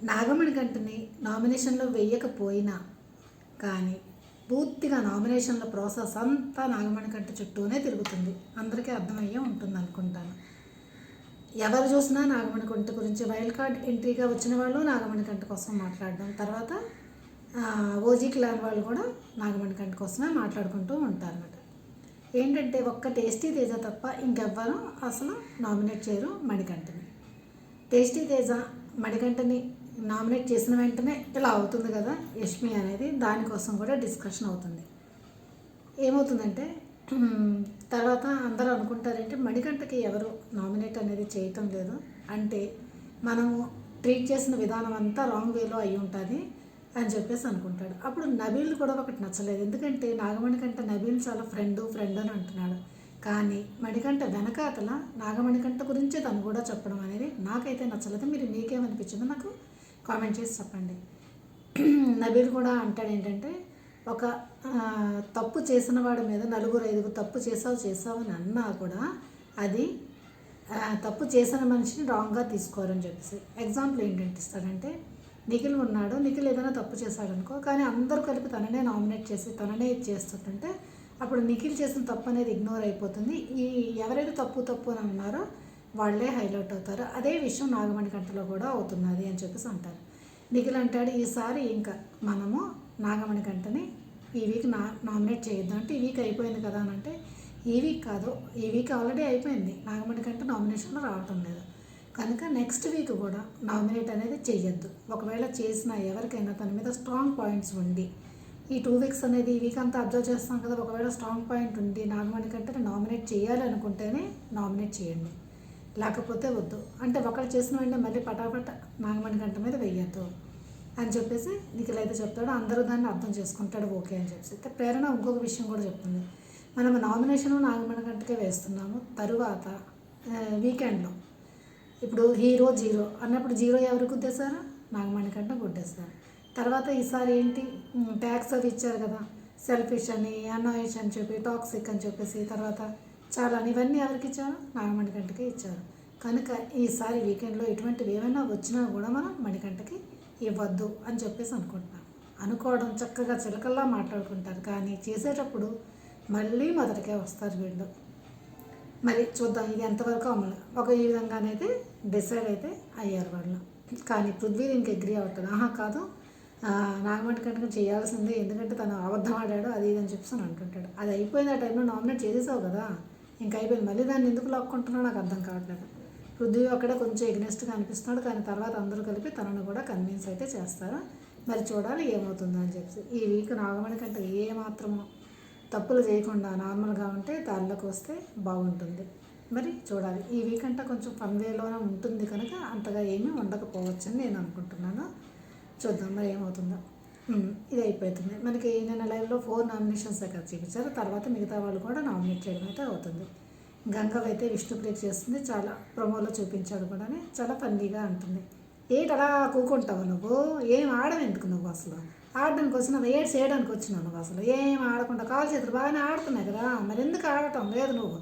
నాగమణి కంటని నామినేషన్లో వేయకపోయినా కానీ పూర్తిగా నామినేషన్ల ప్రాసెస్ అంతా నాగమణి కంట చుట్టూనే తిరుగుతుంది. అందరికీ అర్థమయ్యే ఉంటుంది అనుకుంటాను. ఎవరు చూసినా నాగమణి కంట గురించి వైల్డ్ కార్డ్ ఎంట్రీగా వచ్చిన వాళ్ళు నాగమణి కంట కోసం మాట్లాడడం, తర్వాత ఓజీ క్లాన్ వాళ్ళు కూడా నాగమణి కంట కోసమే మాట్లాడుకుంటూ ఉంటారన్నమాట. ఏంటంటే ఒక్క టేస్టీ తేజ తప్ప ఇంకెవ్వరూ అసలు నామినేట్ చేయరు మణికంఠని. టేస్టీ తేజ మణికంఠని నామినేట్ చేసిన వెంటనే ఇలా అవుతుంది కదా యష్మి అనేది, దానికోసం కూడా డిస్కషన్ అవుతుంది. ఏమవుతుందంటే తర్వాత అందరూ అనుకుంటారంటే మణికంఠకి ఎవరు నామినేట్ అనేది చేయటం లేదు అంటే మనము ట్రీట్ చేసిన విధానం అంతా రాంగ్ వేలో అయి ఉంటుంది అని చెప్పేసి అనుకుంటాడు. అప్పుడు నబీల్ కూడా ఒకటి నచ్చలేదు. ఎందుకంటే నాగమణి కంట నబీల్ చాలా ఫ్రెండ్ అని అంటున్నాడు. కానీ మణికంఠ వెనకాతల నాగమణి కంట గురించే తను కూడా చెప్పడం అనేది నాకైతే నచ్చలేదు. మీరు మీకేమనిపించిందో నాకు కామెంట్ చేసి చెప్పండి. నబీల్ కూడా అంటాడు ఏంటంటే ఒక తప్పు చేసిన వాడి మీద 4-5 తప్పు చేసావు అని అన్నా కూడా అది తప్పు చేసిన మనిషిని రాంగ్గా తీసుకోరని చెప్పేసి ఎగ్జాంపుల్ ఏంటంటే ఇస్తాడంటే నిఖిల్ ఉన్నాడు, నిఖిల్ ఏదైనా తప్పు చేశాడనుకో, కానీ అందరూ కలిపి తననే నామినేట్ చేసి తననే చేస్తుంటే అప్పుడు నిఖిల్ చేసిన తప్పు అనేది ఇగ్నోర్ అయిపోతుంది. ఈ ఎవరైతే తప్పు అని అన్నారో వాళ్ళే హైలైట్ అవుతారు. అదే విషయం నాగమణి కంటలో కూడా అవుతున్నది అని చెప్పేసి అంటారు. నిఖిల్ అంటాడు ఈసారి ఇంకా మనము నాగమణి కంటని ఈ వీక్ నామినేట్ చేయొద్దు అంటే ఈ వీక్ అయిపోయింది కదా అని అంటే ఈ వీక్ కాదు, ఈ వీక్ ఆల్రెడీ అయిపోయింది, నాగమణి కంట నామినేషన్లో రావటం లేదు కనుక నెక్స్ట్ వీక్ కూడా నామినేట్ అనేది చేయొద్దు. ఒకవేళ చేసిన ఎవరికైనా తన మీద స్ట్రాంగ్ పాయింట్స్ ఉండి ఈ 2 వీక్స్ అనేది ఈ వీక్ అంతా అబ్జర్వ్ చేస్తాం కదా, ఒకవేళ స్ట్రాంగ్ పాయింట్ ఉండి నాగమణి కంటే నామినేట్ చేయాలి అనుకుంటేనే నామినేట్ చేయండి, లేకపోతే వద్దు. అంటే ఒకళ్ళు చేసిన వెంటనే మళ్ళీ పటాపట నాగమణి కంట మీద వెయ్యొద్దు అని చెప్పేసి నిఖిల్ అయితే చెప్తాడు. అందరూ దాన్ని అర్థం చేసుకుంటాడు ఓకే అని చెప్పేసి. అయితే ప్రేరణ ఇంకొక విషయం కూడా చెప్తుంది. మనం నామినేషన్ నాగమణి కంటకే వేస్తున్నాము, తరువాత వీకెండ్లో ఇప్పుడు హీరో 0 అన్నప్పుడు 0 ఎవరు గుద్దేశారు, నాగమణి కంట గుద్దేశారు. తర్వాత ఈసారి ఏంటి ట్యాక్స్ అవి ఇచ్చారు కదా, సెల్ఫిష్ అని అనాయిష్ అని చెప్పి టాక్సిక్ అని చెప్పేసి తర్వాత చాలా ఇవన్నీ ఎవరికి ఇచ్చారు, నాగమణి కంటకే ఇచ్చారు. కనుక ఈసారి వీకెండ్లో ఎటువంటివి ఏమైనా వచ్చినా కూడా మనం మణికంటకి ఇవ్వద్దు అని చెప్పేసి అనుకుంటున్నాం. అనుకోవడం చక్కగా చిలకల్లా మాట్లాడుకుంటారు, కానీ చేసేటప్పుడు మళ్ళీ మొదటికే వస్తారు వీళ్ళు. మరి చూద్దాం ఇది ఎంతవరకు అమలు ఈ విధంగానైతే డిసైడ్ అయితే అయ్యారు వాళ్ళు. కానీ పృథ్వీ దీనికి అగ్రీ అవుతుంది. కాదు నాగమణి కంటే చేయాల్సిందే, ఎందుకంటే తను అబద్ధం ఆడాడు అది ఇది అని చెప్పేసి అని అంటుంటాడు. అది అయిపోయింది, ఆ టైంలో నామినేట్ చేసేసావు కదా, ఇంకా అయిపోయింది, మళ్ళీ దాన్ని ఎందుకు లాక్కుంటున్నావు నాకు అర్థం కావట్లేదు. పృథ్వీ అక్కడ కొంచెం ఎగ్నెస్ట్గా అనిపిస్తున్నాడు, కానీ తర్వాత అందరూ కలిపి తనను కూడా కన్విన్స్ అయితే చేస్తారు. మరి చూడాలి ఏమవుతుందో అని చెప్పి. ఈ వీక్ నాగమణి కంటే ఏమాత్రమో తప్పులు చేయకుండా నార్మల్గా ఉంటే దారిలోకి వస్తే బాగుంటుంది. మరి చూడాలి. ఈ వీక్ అంతా కొంచెం ఫన్ వేలోనే ఉంటుంది కనుక అంతగా ఏమీ ఉండకపోవచ్చని నేను అనుకుంటున్నాను. చూద్దాం మరి ఏమవుతుందో. ఇది అయిపోతుంది మనకి. నిన్న లైవ్లో 4 నామినేషన్స్ దగ్గర చూపించారు. తర్వాత మిగతా వాళ్ళు కూడా నామినేట్ చేయడం అయితే అవుతుంది. గంగవ్ అయితే విష్ణుప్రియకి చేస్తుంది, చాలా ప్రొమోలో చూపించాడు కూడా, చాలా ఫన్నీగా అంటుంది. అలా కూకుంటావు నువ్వు, ఏం ఆడవు ఎందుకు నువ్వు, అసలు ఆడడానికి వచ్చినావు, చేయడానికి వచ్చినావు నువ్వు, అసలు ఏం ఆడకుండా కాలు చేతులు బాగానే ఆడుతున్నాయి కదా, మరి ఎందుకు ఆడటం లేదు నువ్వు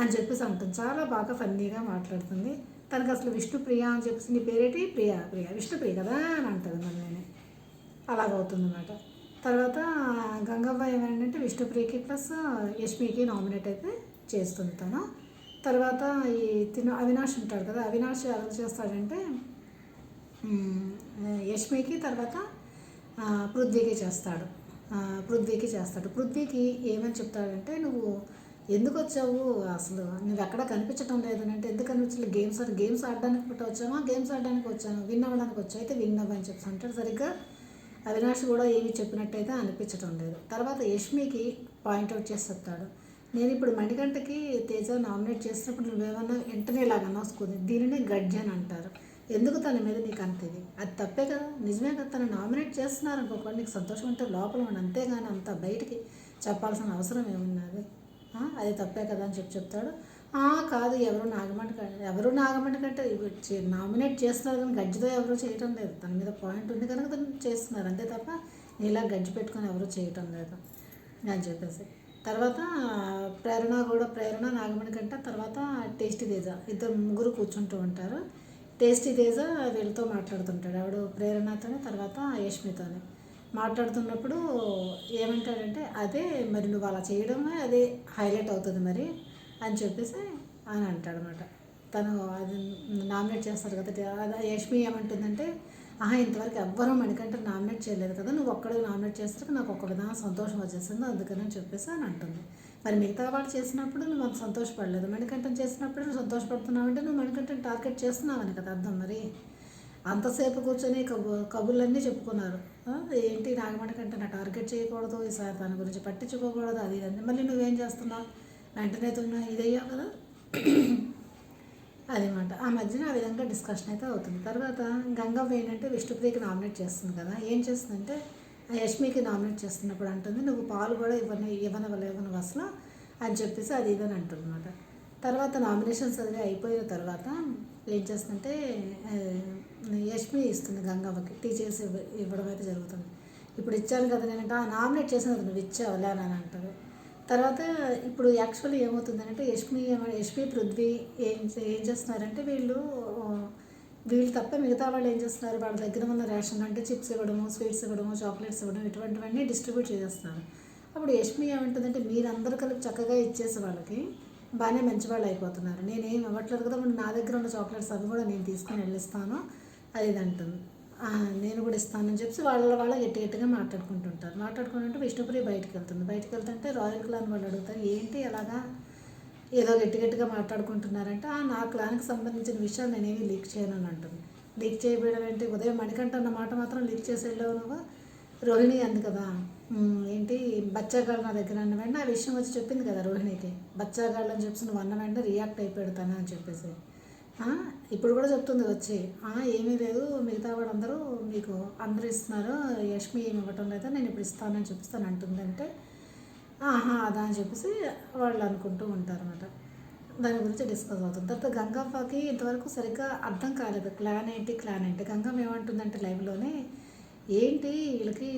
అని చెప్పేసి అంటుంది. చాలా బాగా ఫన్నీగా మాట్లాడుతుంది. తనకు అసలు విష్ణుప్రియ అని చెప్పేసి నీ పేరేటి ప్రియ విష్ణుప్రియ కదా అని అంటుంది. మరి నేను అలాగవుతుంది అన్నమాట. తర్వాత గంగవ్వ ఏమైందంటే విష్ణుప్రియకి ప్లస్ యష్మికి నామినేట్ అయితే చేస్తుంది తను. తర్వాత ఈ అవినాష్ ఉంటాడు కదా, అవినాష్ ఎవరు చేస్తాడంటే యష్మికి తర్వాత పృథ్వీకి చేస్తాడు. పృథ్వీకి ఏమని చెప్తాడంటే నువ్వు ఎందుకు వచ్చావు, అసలు నువ్వు ఎక్కడ కనిపించడం లేదు అంటే ఎందుకు కనిపించలేదు, గేమ్స్ ఆడడానికి వచ్చావా, గేమ్స్ ఆడడానికి వచ్చాను, విన్ అవ్వడానికి వచ్చా, అయితే విన్ అవ్వని చెప్పి అంటాడు. సరిగ్గా అవినాష్ కూడా ఏమి చెప్పినట్టయితే అనిపించడం లేదు. తర్వాత యష్మికి పాయింట్అవుట్ చేసి చెప్తాడు, నేను ఇప్పుడు మణికంఠకి తేజ నామినేట్ చేసినప్పుడు నువ్వేమన్నా వెంటనే ఇలాగ అనవసుకుంది, దీనినే గడ్జ్ అని అంటారు, ఎందుకు తన మీద నీకు అంత ఇది, అది తప్పే కదా, నిజమే కదా, తను నామినేట్ చేస్తున్నారు అనుకోకుండా నీకు సంతోషం ఉంటే లోపల ఉండి, అంతేగాని అంత బయటికి చెప్పాల్సిన అవసరం ఏమున్నది, అది తప్పే కదా అని చెప్తాడు. కాదు ఎవరు నాగమణి కంటే నామినేట్ చేస్తున్నారు కానీ గడ్జితో ఎవరు చేయటం లేదు, తన మీద పాయింట్ ఉంది కనుక తను చేస్తున్నారు అంతే తప్ప ఇలా గడ్జి పెట్టుకొని ఎవరు చేయటం లేదు అని చెప్పేసి. తర్వాత ప్రేరణ నాగమణి కంటే తర్వాత టేస్టీ తేజ ముగ్గురు కూర్చుంటూ ఉంటారు. టేస్టీ తేజ వీళ్ళతో మాట్లాడుతుంటాడు, ఆవిడ ప్రేరణతోనే, తర్వాత యష్మితోనే మాట్లాడుతున్నప్పుడు ఏమంటాడంటే, అదే మరి నువ్వు అలా చేయడమే అదే హైలైట్ అవుతుంది మరి అని చెప్పేసి అని అంటాడనమాట. తను అది నామినేట్ చేస్తారు కదా, అది యష్మి ఏమంటుందంటే, ఆహా ఇంతవరకు ఎవ్వరూ మణికంఠ నామినేట్ చేయలేదు కదా, నువ్వు ఒక్కడే నామినేట్ చేస్తే నాకు ఒక విధంగా సంతోషం వచ్చేసింది అందుకని చెప్పేసి అని అంటుంది. మరి మిగతా వాళ్ళు చేసినప్పుడు నువ్వు అంత సంతోషపడలేదు, మణికంఠం చేసినప్పుడు నువ్వు సంతోషపడుతున్నావు అంటే నువ్వు మణికంఠని టార్గెట్ చేస్తున్నావని కదా అర్థం. మరి అంతసేపు కూర్చొని కబుర్లన్నీ చెప్పుకున్నారు, ఏంటి నాగమణికంఠ నా టార్గెట్ చేయకూడదు, ఈసారి దాని గురించి పట్టించుకోకూడదు, అది ఇది. మళ్ళీ నువ్వేం చేస్తున్నావు, వెంటనే ఇదయ్యావు కదా అదనమాట. ఆ మధ్యన ఆ విధంగా డిస్కషన్ అయితే అవుతుంది. తర్వాత గంగవ్వ ఏంటంటే విష్ణుప్రియకి నామినేట్ చేస్తుంది కదా, ఏం చేస్తుందంటే యష్మికి నామినేట్ చేస్తున్నప్పుడు అంటుంది, నువ్వు పాలు కూడా ఇవ్వనవలేవను అసలు అని చెప్పేసి అది ఇదని అంటుంది అనమాట. తర్వాత నామినేషన్స్ అది అయిపోయిన తర్వాత ఏం చేస్తుందంటే యష్మి ఇస్తుంది గంగవ్వకి టీ చేసి ఇవ్వడం అయితే జరుగుతుంది. ఇప్పుడు ఇచ్చాను కదా నేనంటే, నామినేట్ చేసినది నువ్వు ఇచ్చావులే అని అంటారు. తర్వాత ఇప్పుడు యాక్చువల్లీ ఏమవుతుందంటే యష్మి పృథ్వీ ఏం చేస్తున్నారంటే వీళ్ళు తప్ప మిగతా వాళ్ళు ఏం చేస్తున్నారు, వాళ్ళ దగ్గర ఉన్న రేషన్ అంటే చిప్స్ ఇవ్వడము, స్వీట్స్ ఇవ్వడము, చాక్లెట్స్ ఇవ్వడం, ఇటువంటివన్నీ డిస్ట్రిబ్యూట్ చేస్తున్నారు. అప్పుడు యష్మి ఏమంటుందంటే, మీరందరూ కలిపి చక్కగా ఇచ్చేసి వాళ్ళకి బాగానే మంచి వాళ్ళు అయిపోతున్నారు, నేనేం ఇవ్వట్లేదు కదా, నా దగ్గర ఉన్న చాక్లెట్స్ అవి కూడా నేను తీసుకొని వెళ్ళిస్తాను అది ఇది అంటుంది. నేను కూడా ఇస్తానని చెప్పి వాళ్ళ గట్టిగా మాట్లాడుకుంటుంటే విష్ణుప్రియ బయటికి వెళ్తుంటే రాయల్ క్లాన్ వాళ్ళు అడుగుతారు, ఏంటి అలాగా ఏదో గట్టిగా మాట్లాడుకుంటున్నారంటే, నా క్లాన్కి సంబంధించిన విషయాలు నేనేమి లీక్ చేయను అని అంటుంది. లీక్ చేయబోయడం ఏంటి, ఉదయం మణికంఠ అన్న మాట మాత్రం లీక్ చేసి వెళ్ళావు నువ్వు, రోహిణి అంది కదా ఏంటి బచ్చాగాళ్ళు నా దగ్గర అన్న వెంటనే ఆ విషయం వచ్చి చెప్పింది కదా రోహిణికి, బచ్చాగాళ్ళు అని చెప్పి నువ్వు అన్న వెంటనే రియాక్ట్ అయిపోతాను అని చెప్పేసి ఇప్పుడు కూడా చెప్తుంది వచ్చి, ఏమీ లేదు మిగతా వాళ్ళందరూ మీకు అందరూ ఇస్తున్నారు, యష్మి ఏమి ఇవ్వటం లేదా, నేను ఇప్పుడు ఇస్తానని చెప్పిస్తాను అంటుందంటే, అదా అని చెప్పేసి వాళ్ళు అనుకుంటూ ఉంటారన్నమాట. దాని గురించి డిస్కస్ అవుతుంది. తర్వాత గంగవ్వకి ఇంతవరకు సరిగ్గా అర్థం కాలేదు క్లాన్ ఏంటి. గంగమ్మ ఏమంటుందంటే లైవ్లోనే, ఏంటి వీళ్ళకి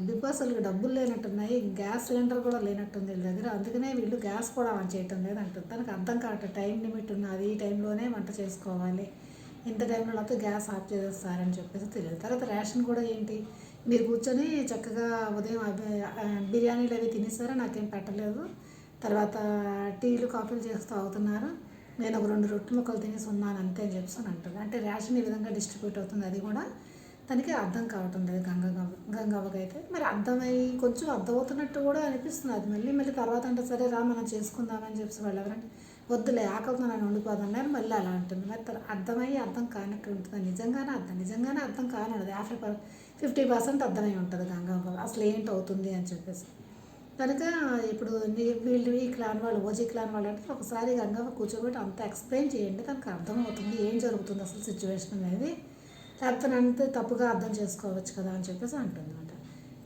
బిగ్ బాస్ వాళ్ళకి డబ్బులు లేనట్టున్నాయి, గ్యాస్ సిలిండర్ కూడా లేనట్టుంది వీళ్ళ దగ్గర, అందుకనే వీళ్ళు గ్యాస్ కూడా ఆన్ చేయటం లేదు అంటుంది. తనకు అర్థం కావట్లేదు, టైం లిమిట్ ఉన్నది, ఈ టైంలోనే వంట చేసుకోవాలి, ఇంత టైంలో లేకపోతే గ్యాస్ ఆఫ్ చేసేస్తారని చెప్పేసి తెలియదు. తర్వాత రేషన్ కూడా ఏంటి, మీరు కూర్చొని చక్కగా ఉదయం బిర్యానీలు అవి తినేసారా, నాకేం పెట్టలేదు, తర్వాత టీలు కాఫీలు చేస్తూ అవుతున్నారు, నేను ఒక 2 రొట్టె ముక్కలు తినేసి ఉన్నాను అంతే అని చెప్పేసి అంటుంది. అంటే రేషన్ ఈ విధంగా డిస్ట్రిబ్యూట్ అవుతుంది, అది కూడా తనకి అర్థం కావటం లేదు గంగవ్వకి అయితే. మరి కొంచెం అర్థమవుతున్నట్టు కూడా అనిపిస్తుంది. అది మళ్ళీ తర్వాత అంటే సరే రా మనం చేసుకుందామని చెప్పి వాళ్ళు ఎవరంటే, వద్దులే ఆకలితో నన్ను వండిపోదన్నారు, మళ్ళీ అలా అంటుంది. మరి అర్థం కానట్టు ఉంటుంది, నిజంగానే అర్థం కానది 50% అర్థమై ఉంటుంది గంగవ్వ అసలు ఏంటి అవుతుంది అని చెప్పేసి. కనుక ఇప్పుడు వీళ్ళు ఈ క్లాన్ వాళ్ళు ఓజీ క్లాన్ వాళ్ళు అంటే ఒకసారి గంగవ్వ కూర్చోబెట్టి అంత ఎక్స్ప్లెయిన్ చేయండి, తనకు అర్థమవుతుంది ఏం జరుగుతుంది అసలు సిచ్యువేషన్ అనేది, లేకపోతే అంతే తప్పుగా అర్థం చేసుకోవచ్చు కదా అని చెప్పేసి అంటుందన్నమాట.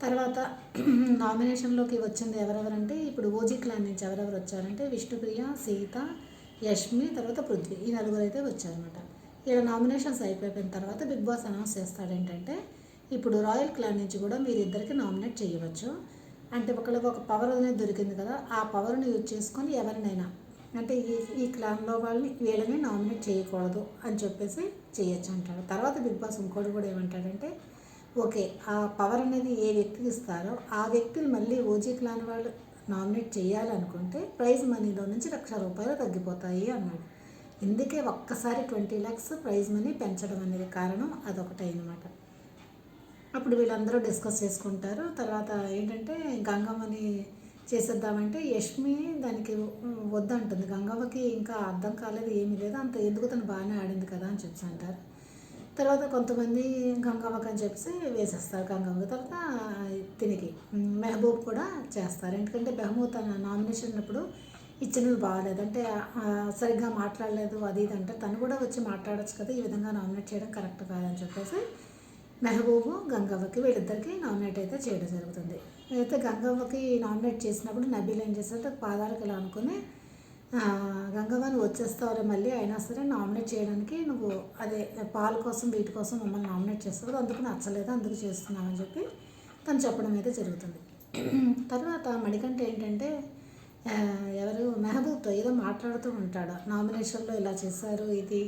తర్వాత నామినేషన్లోకి వచ్చింది ఎవరెవరంటే, ఇప్పుడు ఓజీ క్లాన్ నుంచి ఎవరెవరు వచ్చారంటే విష్ణుప్రియ, సీత, యష్మి, తర్వాత పృథ్వీ, ఈ 4 అయితే వచ్చారనమాట. ఇలా నామినేషన్స్ అయిపోయిన తర్వాత బిగ్ బాస్ అనౌన్స్ చేస్తాడు ఏంటంటే, ఇప్పుడు రాయల్ క్లాన్ నుంచి కూడా మీరిద్దరికి నామినేట్ చేయవచ్చు, అంటే ఒకళ్ళకి ఒక పవర్ అనేది దొరికింది కదా, ఆ పవర్ని యూజ్ చేసుకొని ఎవరినైనా అంటే ఈ క్లాన్లో వాళ్ళని వీళ్ళని నామినేట్ చేయకూడదు అని చెప్పేసి చేయొచ్చు అంటాడు. తర్వాత బిగ్ బాస్ ఇంకోటి కూడా ఏమంటాడంటే, ఓకే ఆ పవర్ అనేది ఏ వ్యక్తికి ఇస్తారో ఆ వ్యక్తిని మళ్ళీ ఓజీ క్లాన్ వాళ్ళు నామినేట్ చేయాలనుకుంటే ప్రైజ్ మనీలో నుంచి ₹1,00,000 తగ్గిపోతాయి అన్నాడు. ఇందుకే ఒక్కసారి 20 lakhs ప్రైజ్ మనీ పెంచడం అనేది కారణం, అదొకటే అన్నమాట. అప్పుడు వీళ్ళందరూ డిస్కస్ చేసుకుంటారు. తర్వాత ఏంటంటే గంగమ్మని చేసేద్దామంటే యష్మి దానికి వద్దంటుంది. గంగవ్వకి ఇంకా అర్థం కాలేదు, ఏమీ లేదు, అంత ఎందుకు తను బాగానే ఆడింది కదా అని చెప్పి అంటారు. తర్వాత కొంతమంది గంగవ్వకి అని చెప్పేసి వేసేస్తారు గంగవ్వకి. తర్వాత తినికి మెహబూబ్ కూడా చేస్తారు, ఎందుకంటే మెహబూబ్ తన నామినేషన్ అప్పుడు ఇచ్చినవి బాగాలేదు అంటే సరిగ్గా మాట్లాడలేదు అది ఇది అంటే, తను కూడా వచ్చి మాట్లాడచ్చు కదా, ఈ విధంగా నామినేట్ చేయడం కరెక్ట్ కాదని చెప్పేసి మెహబూబు గంగవ్వకి వీళ్ళిద్దరికి నామినేట్ అయితే చేయడం జరుగుతుంది. అయితే గంగవ్వకి నామినేట్ చేసినప్పుడు నబీల్ ఏం చేస్తారంటే పాదాలకు ఇలా అనుకుని, గంగవ్వని వచ్చేస్తావు మళ్ళీ అయినా సరే నామినేట్ చేయడానికి నువ్వు అదే పాల కోసం వీటి కోసం మమ్మల్ని నామినేట్ చేస్తావు, అందుకు నచ్చలేదు అందుకు చేస్తున్నామని చెప్పి తను చెప్పడం అయితే జరుగుతుంది. తర్వాత మణికంఠ ఏంటంటే ఎవరు మెహబూబ్తో ఏదో మాట్లాడుతూ ఉంటాడు, నామినేషన్లో ఇలా చేశారు ఇది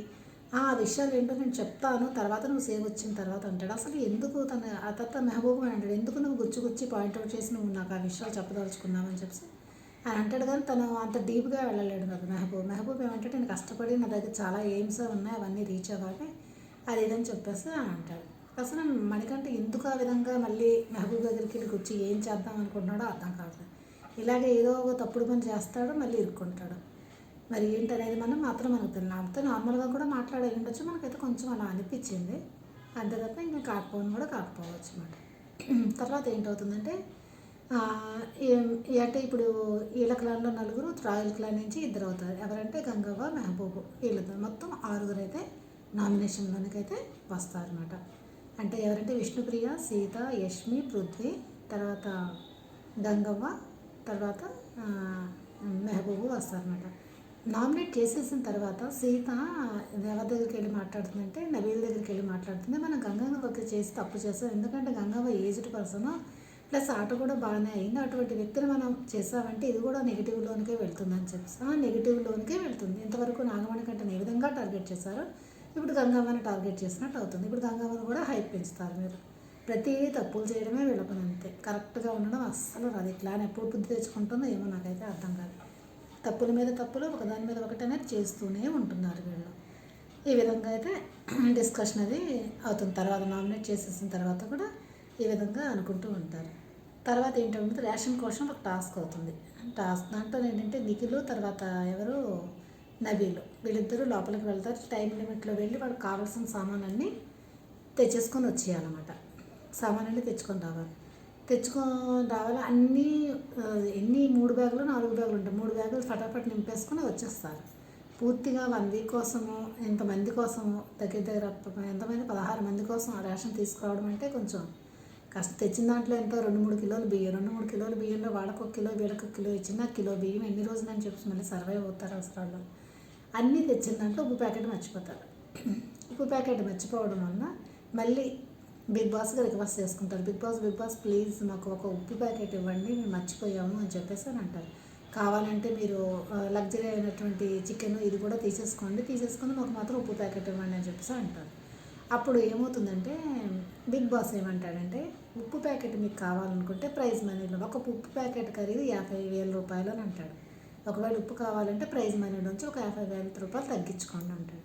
ఆ విషయాలు ఏంటో నేను చెప్తాను తర్వాత నువ్వు సేవ్ వచ్చిన తర్వాత అంటాడు. అసలు ఎందుకు ఆ తర్వాత మెహబూబ్ అని అంటాడు, ఎందుకు నువ్వు గుచ్చి గుచ్చి పాయింట్అవుట్ చేసి నువ్వు నాకు ఆ విషయాలు చెప్పదలుచుకున్నావు అని చెప్పి అని అంటాడు. కానీ తను అంత డీప్గా వెళ్ళలేడు కదా మెహబూబ్ ఏమంటే నేను కష్టపడి నా దగ్గర చాలా ఎయిమ్స్ ఉన్నాయి అవన్నీ రీచ్ అవ్వాలి అది ఇదని చెప్పేసి అని అంటాడు. అసలు మణికంఠ ఎందుకు ఆ విధంగా మళ్ళీ మెహబూబ్ దగ్గరికి వెళ్ళి వచ్చి ఏం చేద్దాం అనుకుంటున్నాడో అర్థం కాదు. ఇలాగే ఏదో ఒక తప్పుడు పని చేస్తాడు, మళ్ళీ ఇరుక్కుంటాడు. మరి ఏంటనేది మాత్రం మనకు తెలియదు. నాతో నార్మల్గా కూడా మాట్లాడే ఉండొచ్చు, మనకైతే కొంచెం అలా అనిపించింది. అంతే తప్ప ఇంకా కాకపోవడం కూడా కాకపోవచ్చు అన్నమాట. తర్వాత ఏంటవుతుందంటే అంటే ఇప్పుడు వీళ్ళ క్లాన్లో 4, రాయల్ క్లాన్ నుంచి 2 అవుతారు. ఎవరంటే గంగవ్వ, మెహబూబు, వీళ్ళతో మొత్తం 6 అయితే నామినేషన్లోనికైతే వస్తారన్నమాట. అంటే ఎవరంటే విష్ణుప్రియ, సీత, యష్మి, పృథ్వీ, తర్వాత గంగవ్వ, తర్వాత మెహబూబు వస్తారన్నమాట. నామినేట్ చేసేసిన తర్వాత సీత ఎవరి దగ్గరికి వెళ్ళి మాట్లాడుతుందంటే నబీల్ దగ్గరికి వెళ్ళి మాట్లాడుతుంది. మనం గంగవ్వకి చేసి తప్పు చేస్తాం, ఎందుకంటే గంగవ్వ ఏజ్డ్ పర్సన్ ప్లస్ ఆట కూడా బాగానే అయింది, అటువంటి వ్యక్తిని మనం చేసామంటే ఇది కూడా నెగిటివ్లోనికే వెళ్తుందని చెప్పి నెగిటివ్లోనికే వెళ్తుంది. ఇంతవరకు నాగమణి కంటే ఏ విధంగా టార్గెట్ చేశారో ఇప్పుడు గంగవ్వని టార్గెట్ చేసినట్టు అవుతుంది. ఇప్పుడు గంగవ్వని కూడా హైప్ పెంచుతారు మీరు. ప్రతి తప్పులు చేయడమే వీళ్ళ పని, అంతే. కరెక్ట్గా ఉండడం అస్సలు రాదు. ఇట్లా ఎప్పుడు బుద్ధి తెచ్చుకుంటుందో ఏమో నాకైతే అర్థం కాదు. తప్పుల మీద తప్పులు ఒకదాని మీద ఒకటి అనేది చేస్తూనే ఉంటున్నారు వీళ్ళు. ఈ విధంగా అయితే డిస్కషన్ అది అవుతుంది. తర్వాత నామినేట్ చేసేసిన తర్వాత కూడా ఈ విధంగా అనుకుంటూ ఉంటారు. తర్వాత ఏంటంటే రేషన్ కోసం ఒక టాస్క్ అవుతుంది. దాంట్లో ఏంటంటే నిఖిల్ తర్వాత ఎవరు నబీలు వీళ్ళిద్దరూ లోపలికి వెళ్తారు. టైం లిమిట్లో వెళ్ళి వాళ్ళకి కావాల్సిన సామాన్లన్నీ తెచ్చేసుకొని వచ్చేయాలన్నమాట. సామాన్లన్నీ తెచ్చుకొని రావాలి. అన్నీ ఎన్ని 3 బ్యాగులు 4 బ్యాగులు ఉంటాయి. 3 బ్యాగులు ఫటాఫట్ నింపేసుకొని వచ్చేస్తారు. పూర్తిగా 1 వీక్ కోసము ఇంతమంది కోసము దగ్గర ఎంతమంది 16 మంది కోసం రేషన్ తీసుకురావడం అంటే కొంచెం కష్టం. తెచ్చిన దాంట్లో ఎంతో 2-3 కిలోలు బియ్యం, 2-3 కిలోల బియ్యంలో వాళ్ళకు 1 కిలో వీళ్ళకి 1 కిలో ఇచ్చిన కిలో బియ్యం ఎన్ని రోజులు అని చెప్పి మళ్ళీ సర్వైవ్ అవుతారు అవసరాలు. అన్నీ తెచ్చిన దాంట్లో ఉప్పు ప్యాకెట్ మర్చిపోతారు. ఉప్పు ప్యాకెట్ మర్చిపోవడం వలన మళ్ళీ బిగ్ బాస్గా రిక్వెస్ట్ చేసుకుంటారు. బిగ్ బాస్ ప్లీజ్ మాకు ఒక ఉప్పు ప్యాకెట్ ఇవ్వండి, మేము మర్చిపోయాము అని చెప్పేసి అని అంటారు. కావాలంటే మీరు లగ్జరీ అయినటువంటి చికెన్ ఇది కూడా తీసేసుకొని మాకు మాత్రం ఉప్పు ప్యాకెట్ ఇవ్వండి అని చెప్పేసి అంటారు. అప్పుడు ఏమవుతుందంటే బిగ్ బాస్ ఏమంటాడంటే ఉప్పు ప్యాకెట్ మీకు కావాలనుకుంటే ప్రైజ్ మనీలో ఒక ఉప్పు ప్యాకెట్ ఖరీదు 50,000 రూపాయలు అని అంటాడు. ఒకవేళ ఉప్పు కావాలంటే ప్రైజ్ మనీ నుంచి ఒక 50,000 రూపాయలు తగ్గించుకోండి అంటాడు.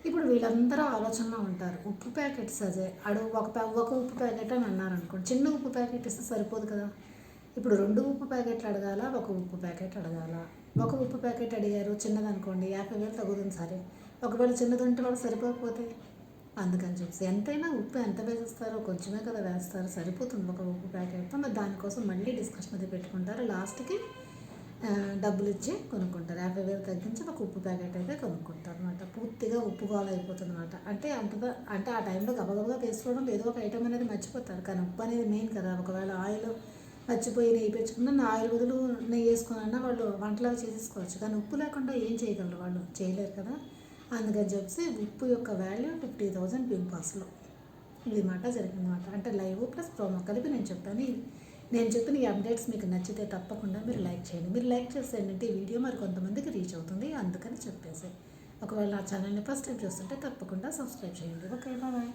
ఇప్పుడు వీళ్ళందరూ ఆలోచనలో ఉంటారు. ఉప్పు ప్యాకెట్స్ అదే ఒక ఉప్పు ప్యాకెట్ అని అన్నారు అనుకోండి, చిన్న ఉప్పు ప్యాకెట్ ఇస్తే సరిపోదు కదా. ఇప్పుడు 2 ఉప్పు ప్యాకెట్లు అడగాల, ఒక ఉప్పు ప్యాకెట్ అడగాల. ఒక ఉప్పు ప్యాకెట్ అడిగారు చిన్నదనుకోండి 50,000 తగ్గుతుంది సరే. ఒకవేళ చిన్నది ఉంటే వాళ్ళు సరిపోకపోతే అందుకని చెప్పి ఎంతైనా ఉప్పు ఎంత వేసేస్తారో కొంచెమే కదా వేస్తారు, సరిపోతుంది ఒక ఉప్పు ప్యాకెట్తో. మరి దానికోసం మళ్ళీ డిస్కషన్ అది పెట్టుకుంటారు. లాస్ట్కి డబ్బులు ఇచ్చి కొనుక్కుంటారు. 50,000 తగ్గించి ఒక ఉప్పు ప్యాకెట్ అయితే కొనుక్కుంటారు అనమాట. పూర్తిగా ఉప్పు గోళ అయిపోతుంది అనమాట. అంటే ఆ టైంలో గబగబగా వేసుకోవడం ఏదో ఒక ఐటమ్ అనేది మర్చిపోతారు. కానీ ఉప్పు అనేది మెయిన్ కదా. ఒకవేళ ఆయిల్ మర్చిపోయి నెయ్యి పెంచుకున్న ఆయిల్ బదులు నెయ్యి వేసుకున్నా వాళ్ళు వంటలు చేసేసుకోవచ్చు. కానీ ఉప్పు లేకుండా ఏం చేయగలరు, వాళ్ళు చేయలేరు కదా. అందుకని చెప్పి ఉప్పు యొక్క వాల్యూ 50,000 బిగ్ బాస్లో ఇది మాట జరిగిందన్నమాట. అంటే లైవ్ ప్లస్ ప్రోమో కలిపి నేను చెప్పిన ఈ అప్డేట్స్ మీకు నచ్చితే తప్పకుండా మీరు లైక్ చేయండి. మీరు లైక్ చేస్తే ఏంటంటే ఈ వీడియో మరి కొంతమందికి రీచ్ అవుతుంది, అందుకని చెప్పేసి. ఒకవేళ నా ఛానల్ని ఫస్ట్ టైం చూస్తుంటే తప్పకుండా సబ్స్క్రైబ్ చేయండి. Okay, bye.